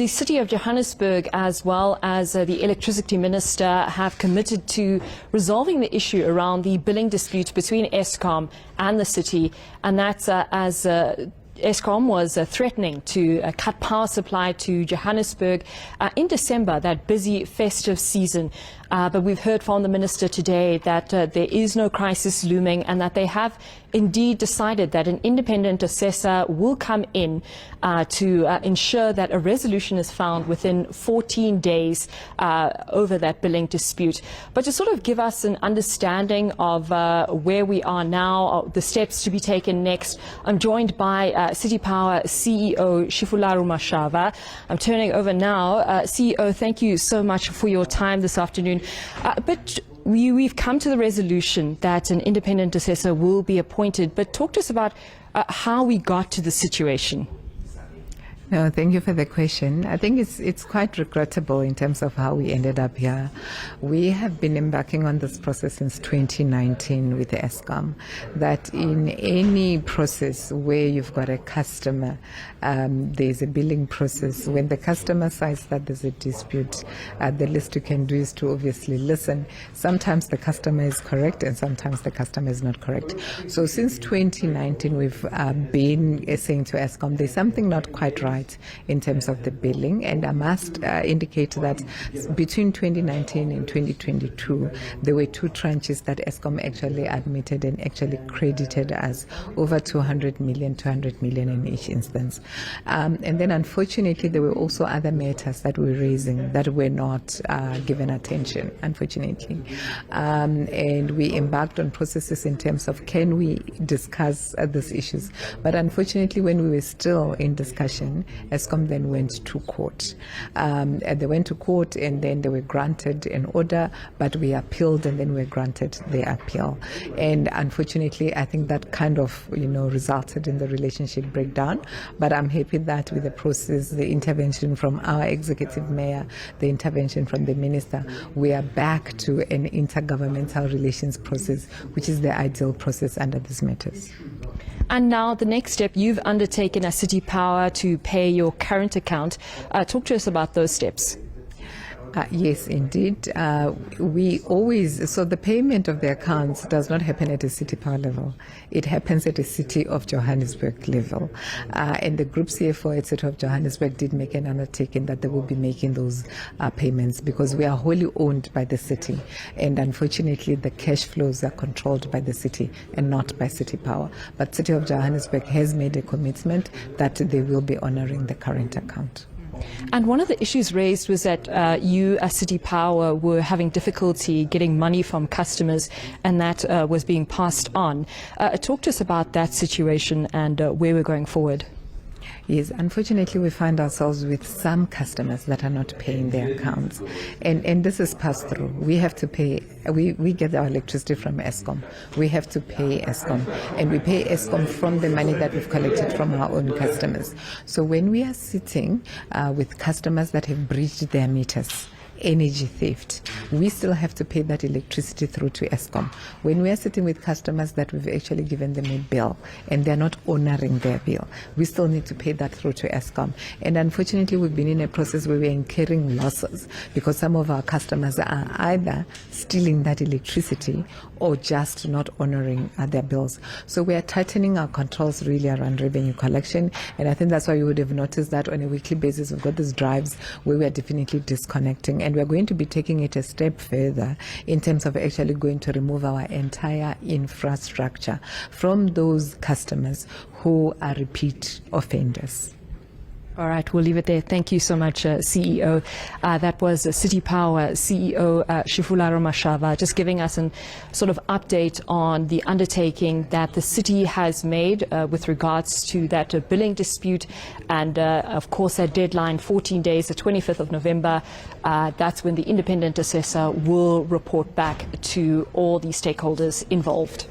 the City of Johannesburg as well as the Electricity Minister have committed to resolving the issue around the billing dispute between Eskom and the city, and that's as Eskom was threatening to cut power supply to Johannesburg in December, that busy festive season. But we've heard from the Minister today that there is no crisis looming and that they have indeed decided that an independent assessor will come in to ensure that a resolution is found within 14 days over that billing dispute. But to sort of give us an understanding of where we are now, the steps to be taken next, I'm joined by City Power CEO Shifularu Mashava. I'm turning over now. CEO, thank you so much for your time this afternoon. But we've come to the resolution that an independent assessor will be appointed, but talk to us about how we got to the situation. No, thank you for the question. I think it's quite regrettable in terms of how we ended up here. We have been embarking on this process since 2019 with Eskom, that in any process where you've got a customer, there's a billing process. When the customer says that there's a dispute, the least you can do is to obviously listen. Sometimes the customer is correct and sometimes the customer is not correct. So since 2019, we've been saying to Eskom, there's something not quite right in terms of the billing, and I must indicate that between 2019 and 2022 there were two tranches that Eskom actually admitted and actually credited as over 200 million in each instance, and then unfortunately there were also other matters that we're raising that were not given attention, unfortunately, and we embarked on processes in terms of can we discuss these issues, but unfortunately when we were still in discussion, Eskom then went to court. They went to court and then they were granted an order, but we appealed and then we were granted the appeal. And unfortunately, I think that kind of, resulted in the relationship breakdown. But I'm happy that with the process, the intervention from our executive mayor, the intervention from the minister, we are back to an intergovernmental relations process, which is the ideal process under these matters. And now the next step, you've undertaken as City Power to pay your current account. Talk to us about those steps. Yes, indeed. So the payment of the accounts does not happen at a City Power level. It happens at a City of Johannesburg level. And the Group CFO at City of Johannesburg did make an undertaking that they will be making those payments because we are wholly owned by the city. And unfortunately, the cash flows are controlled by the city and not by City Power. But City of Johannesburg has made a commitment that they will be honoring the current account. And one of the issues raised was that you, as City Power, were having difficulty getting money from customers, and that was being passed on. Talk to us about that situation and where we're going forward. Yes, unfortunately, we find ourselves with some customers that are not paying their accounts. And this is passed through. We have to pay. We get our electricity from Eskom. We have to pay Eskom. And we pay Eskom from the money that we've collected from our own customers. So when we are sitting with customers that have breached their meters, energy theft, we still have to pay that electricity through to Eskom. When we are sitting with customers that we've actually given them a bill and they're not honoring their bill, we still need to pay that through to Eskom. And unfortunately, we've been in a process where we're incurring losses because some of our customers are either stealing that electricity or just not honoring their bills. So we are tightening our controls really around revenue collection. And I think that's why you would have noticed that on a weekly basis, we've got these drives where we are definitely disconnecting. And we're going to be taking it a step further in terms of actually going to remove our entire infrastructure from those customers who are repeat offenders. All right, we'll leave it there. Thank you so much, CEO. That was City Power CEO Shifularu Mashava, just giving us a sort of update on the undertaking that the city has made with regards to that billing dispute. And of course, that deadline, 14 days, the 25th of November, that's when the independent assessor will report back to all the stakeholders involved.